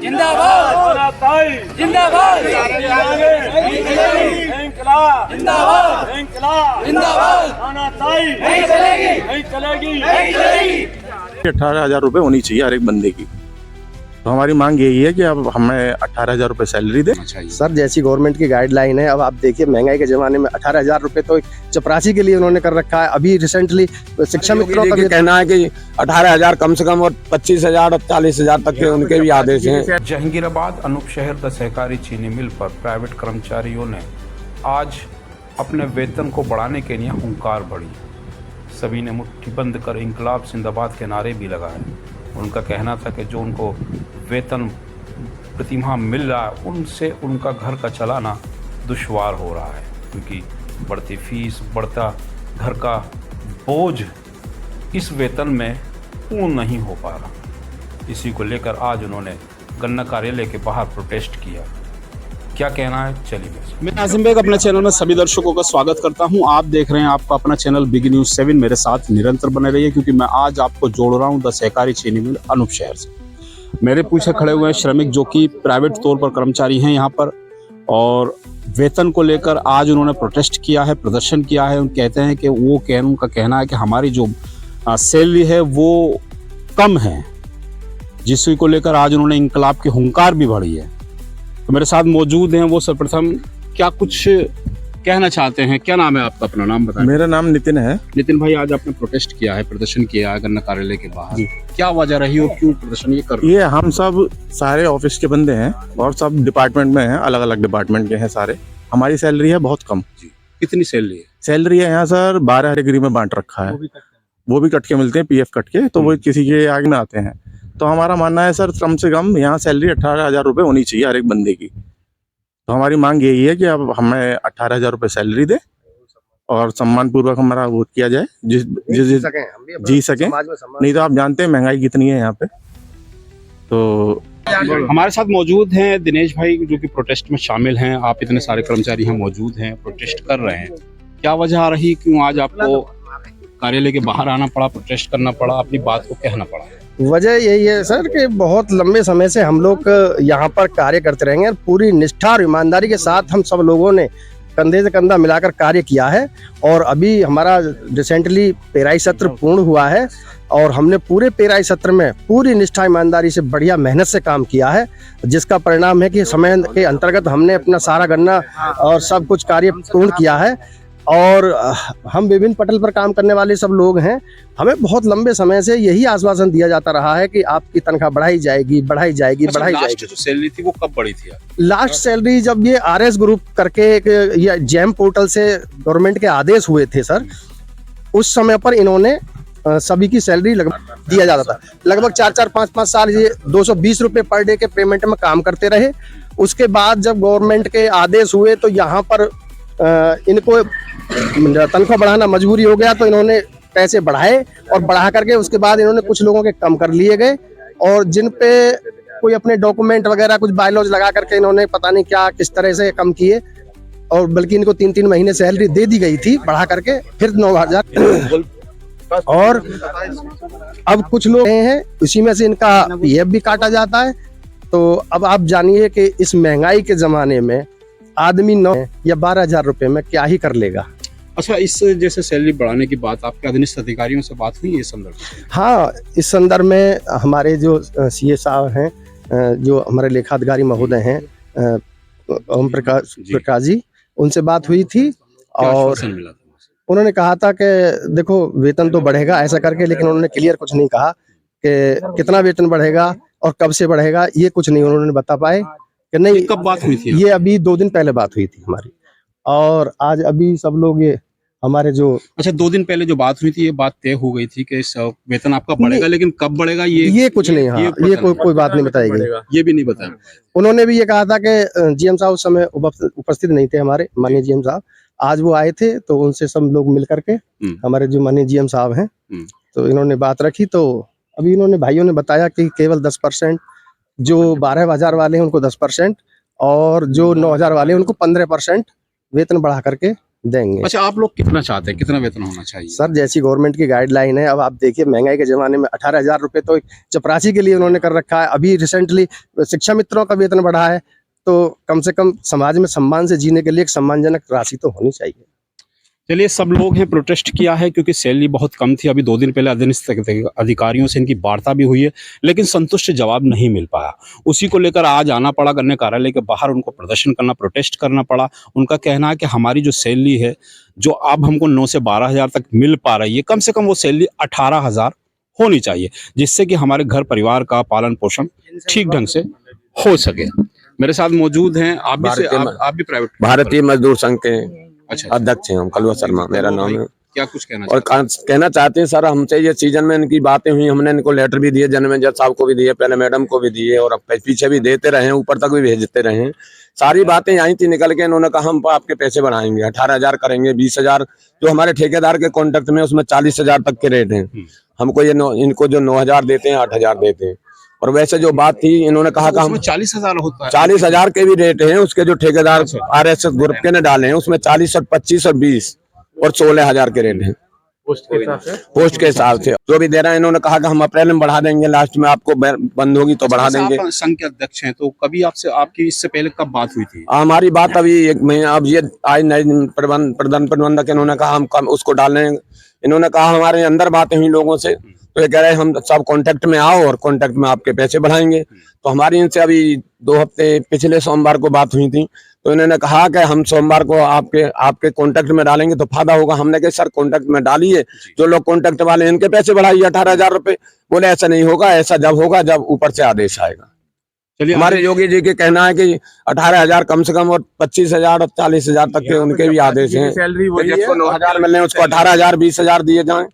जिंदाबाद जिंदाबाद इंकलाब जिंदाबाद इंकलाब जिंदाबाद तानाशाही नहीं चलेगी नहीं चलेगी नहीं चलेगी। 18,000 रुपये होनी चाहिए हर एक बंदे की। तो हमारी मांग यही है कि अब हमें 18,000 रुपये सैलरी दे। सर जैसी गवर्नमेंट की गाइडलाइन है, अब आप देखिए महंगाई के जमाने में 18,000 रुपए तो एक चपरासी के लिए उन्होंने कर रखा है। अभी रिसेंटली शिक्षा मित्रों का भी कहना है कि 18,000 कम से कम और 25,000 और 40,000 तक के उनके भी आदेश हैं। जहांगीराबाद अनूप शहर का सहकारी चीनी मिल पर प्राइवेट कर्मचारियों ने आज अपने वेतन को बढ़ाने के लिए हुंकार भरी। सभी ने मुट्ठी बंद कर इंकलाब जिंदाबाद के नारे भी लगाए। उनका कहना था कि जो उनको वेतन प्रतिमाह मिल रहा है उनसे उनका घर का चलाना दुश्वार हो रहा है, क्योंकि बढ़ती फीस, बढ़ता घर का बोझ इस वेतन में पूर्ण नहीं हो पा रहा। इसी को लेकर आज उन्होंने गन्ना कार्यालय के बाहर प्रोटेस्ट किया। क्या कहना है, चलिए। मैं नाजिम बेग अपने चैनल में सभी दर्शकों का स्वागत करता हूं। आप देख रहे हैं आपका अपना चैनल बिग न्यूज 7। मेरे साथ निरंतर बने रहिए, क्योंकि मैं आज आपको जोड़ रहा हूं द सहकारी चीनी मिल अनूप शहर से। मेरे पीछे खड़े हुए हैं श्रमिक जो कि प्राइवेट तौर पर कर्मचारी हैं यहाँ पर, और वेतन को लेकर आज उन्होंने प्रोटेस्ट किया है, प्रदर्शन किया है। उन कहते हैं कि उनका कहना है कि हमारी जो सैलरी है वो कम है, जिसको को लेकर आज उन्होंने इंकलाब की हुंकार भी भरी है। तो मेरे साथ मौजूद हैं वो। सर्वप्रथम क्या कुछ कहना चाहते हैं? क्या नाम है आपका? अपना नाम बताएं। मेरा नाम नितिन है। नितिन भाई, आज आपने प्रोटेस्ट किया है, प्रदर्शन किया है गन्ना कार्यालय के बाहर, क्या वजह रही और क्यों प्रदर्शन ये कर रहे हैं? ये हम सब सारे ऑफिस के बंदे हैं और सब डिपार्टमेंट में हैं, अलग अलग डिपार्टमेंट के हैं सारे। हमारी सैलरी है बहुत कम। कितनी सैलरी है? सैलरी है यहाँ सर 12 डिग्री में बांट रखा है। वो भी कट के मिलते हैं, PF कट के, तो वो किसी के आगे में आते हैं। तो हमारा मानना है सर कम से कम यहाँ सैलरी 18,000 रुपये होनी चाहिए हर एक बंदे की। तो हमारी मांग यही है कि अब हमें 18,000 रुपये सैलरी दे और सम्मान पूर्वक हमारा वोट किया जाए, जिस जी सके। नहीं तो आप जानते हैं महंगाई कितनी है यहाँ पे। तो हमारे साथ मौजूद हैं दिनेश भाई, जो कि प्रोटेस्ट में शामिल हैं। आप इतने सारे कर्मचारी यहाँ मौजूद हैं, प्रोटेस्ट कर रहे हैं। क्या वजह रही, क्यों आज आपको कार्यालय के बाहर आना पड़ा, प्रोटेस्ट करना पड़ा, अपनी बात को कहना पड़ा? वजह यही है सर कि बहुत लंबे समय से हम लोग यहाँ पर कार्य करते रहेंगे और पूरी निष्ठा और ईमानदारी के साथ हम सब लोगों ने कंधे से कंधा मिलाकर कार्य किया है। और अभी हमारा रिसेंटली पेराई सत्र पूर्ण हुआ है और हमने पूरे पेराई सत्र में पूरी निष्ठा ईमानदारी से बढ़िया मेहनत से काम किया है, जिसका परिणाम है कि समय के अंतर्गत हमने अपना सारा गन्ना और सब कुछ कार्य पूर्ण किया है। और हम विभिन्न पटल पर काम करने वाले सब लोग हैं। हमें बहुत लंबे समय से यही आश्वासन दिया जाता रहा है कि आपकी तनख्वाह बढ़ाई जाएगी, बढ़ाई जाएगी, बढ़ाई जाएगी। जो सैलरी थी वो कब बढ़ी थी? लास्ट सैलरी जब ये RS ग्रुप करके ये जैम पोर्टल से गवर्नमेंट के आदेश हुए थे सर, उस समय पर इन्होंने सभी की सैलरी दिया जाता था। लगभग 4-5 साल ये 220 रुपये पर डे के पेमेंट में काम करते रहे। उसके बाद जब गवर्नमेंट के आदेश हुए तो यहाँ पर इनको तनख्वाह बढ़ाना मजबूरी हो गया, तो इन्होंने पैसे बढ़ाए और बढ़ा करके उसके बाद इन्होंने कुछ लोगों के कम कर लिए गए, और जिन पे कोई अपने डॉक्यूमेंट वगैरह कुछ बायलॉज लगा करके इन्होंने पता नहीं क्या किस तरह से कम किए, और बल्कि इनको 3-3 महीने सैलरी दे दी गई थी बढ़ा करके, फिर 9,000 और अब कुछ लोग हैं उसी में से इनका PF भी काटा जाता है। तो अब आप जानिए कि इस महंगाई के जमाने में आदमी 9 या 12,000 रुपए में क्या ही कर लेगा। अच्छा, इस जैसे सैलरी बढ़ाने की बात आपके अधीनस्थ अधिकारियों से बात हुई इस संदर्भ में? हाँ, इस संदर्भ में हमारे जो CA साहब हैं, जो हमारे लेखाधिकारी महोदय हैं ओम प्रकाश जी, उनसे बात हुई थी और उन्होंने कहा था कि देखो वेतन तो बढ़ेगा ऐसा करके, लेकिन उन्होंने क्लियर कुछ नहीं कहा कि कितना वेतन बढ़ेगा और कब से बढ़ेगा, ये कुछ नहीं उन्होंने बता पाए कि नहीं। कब बात हुई थी? ये अभी 2 दिन पहले बात हुई थी हमारी, और आज अभी सब लोग ये हमारे जो अच्छा 2 दिन पहले जो बात हुई थी, ये बात तय हो गई थी कि वेतन आपका बढ़ेगा, लेकिन कब बढ़ेगा ये कुछ नहीं। हाँ, ये कोई बात नहीं बताई गई, ये भी नहीं बताया। उन्होंने भी ये कहा था कि GM साहब उस समय उपस्थित नहीं थे, हमारे माननीय GM साहब। आज वो आए थे तो उनसे सब लोग मिल करके हमारे जो माननीय GM साहब हैं, तो इन्होंने बात रखी। तो अभी इन्होंने भाइयों ने बताया कि केवल 10%, जो 12,000 वाले हैं उनको 10% और जो 9,000 वाले हैं उनको 15% वेतन बढ़ा करके देंगे। अच्छा, आप लोग कितना चाहते हैं, कितना वेतन होना चाहिए? सर जैसी गवर्नमेंट की गाइडलाइन है, अब आप देखिए महंगाई के जमाने में 18,000 रुपये तो एक चपरासी के लिए उन्होंने कर रखा है। अभी रिसेंटली शिक्षा मित्रों का वेतन बढ़ा है, तो कम से कम समाज में सम्मान से जीने के लिए एक सम्मानजनक राशि तो होनी चाहिए। चलिए, सब लोग हैं, प्रोटेस्ट किया है क्योंकि सैलरी बहुत कम थी। अभी 2 दिन पहले अधीनस्थ अधिकारियों से इनकी वार्ता भी हुई है, लेकिन संतुष्ट जवाब नहीं मिल पाया। उसी को लेकर आज आना पड़ा गन्ने कार्यालय के बाहर, उनको प्रदर्शन करना, प्रोटेस्ट करना पड़ा। उनका कहना है कि हमारी जो सैलरी है, जो अब हमको 9 से 12,000 तक मिल पा रही है, कम से कम वो सैलरी 18,000 होनी चाहिए, जिससे कि हमारे घर परिवार का पालन पोषण ठीक ढंग से हो सके। मेरे साथ मौजूद हैं, आप भी प्राइवेट भारतीय मजदूर संघ के अच्छा अध्यक्ष हैं हम, कलवा शर्मा मेरा नाम है। क्या कुछ कहना और कहना चाहते हैं सर, हमसे ये सीजन में इनकी बातें हुई, हमने इनको लेटर भी दिए, जन्मेजय साहब को भी दिए, पहले मैडम को भी दिए और अब पीछे भी देते रहे, ऊपर तक भी भेजते रहे। सारी बातें आई थी निकल के, इन्होंने कहा हम आपके पैसे बढ़ाएंगे, 18,000 करेंगे, 20,000 जो हमारे ठेकेदार के कॉन्ट्रैक्ट में उसमें 40,000 तक के रेट हैं। हमको ये इनको जो 9,000 देते हैं, 8,000 देते हैं। और वैसे जो बात थी, इन्होंने कहा कि हम 40,000 होता है, 40,000 के भी रेट हैं उसके, जो ठेकेदार RSS ग्रुप के ने डाले हैं उसमें 40 और 25 और 20 और 16,000 के रेट हैं पोस्ट के हिसाब से जो भी दे रहे हैं। इन्होंने कहा कि हम अप्रैल में बढ़ा देंगे, लास्ट में आपको बंद होगी तो बढ़ा देंगे। आप संघ के अध्यक्ष हैं, तो कभी आपसे आपकी इससे पहले कब बात हुई थी? हमारी बात अभी 1 महीना, अब ये आज नए प्रधान प्रबंधक इन्होंने कहा हम उसको डालने, इन्होंने कहा हमारे अंदर बातें हुई लोगों से, तो ये कह रहे हैं हम सब कांटेक्ट में आओ और कांटेक्ट में आपके पैसे बढ़ाएंगे। तो हमारी इनसे अभी 2 हफ्ते पिछले सोमवार को बात हुई थी, तो इन्होंने कहा कि हम सोमवार को आपके कांटेक्ट में डालेंगे तो फायदा होगा। हमने कहा सर कांटेक्ट में डालिए, जो लोग कांटेक्ट वाले इनके पैसे बढ़ाइए 18,000 रुपए। बोले ऐसा नहीं होगा, ऐसा जब होगा जब ऊपर से आदेश आएगा। चलिए, हमारे योगी जी के कहना है कि 18,000 कम से कम और 25,000 और 40,000 तक के उनके भी आदेश हैं। जिसको 9,000 मिल रहे हैं उसको 18,000 20,000 दिए जाएं।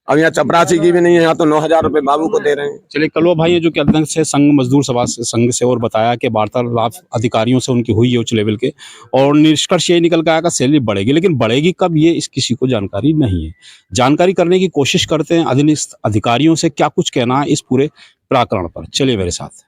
अब यहाँ चपरासी की भी नहीं है, यहाँ तो 9,000 रुपए बाबू को दे रहे हैं। चलिए, कलवा भाई जो कि अध्यक्ष है संघ मजदूर सभा संघ से, और बताया कि वार्तालाप अधिकारियों से उनकी हुई है उच्च लेवल के, और निष्कर्ष ये निकल के आया कि सैलरी बढ़ेगी, लेकिन बढ़ेगी कब ये किसी को जानकारी नहीं है। जानकारी करने की कोशिश करते हैं अधीनस्थ अधिकारियों से, क्या कुछ कहना है इस पूरे प्रकरण पर। चलिए मेरे साथ।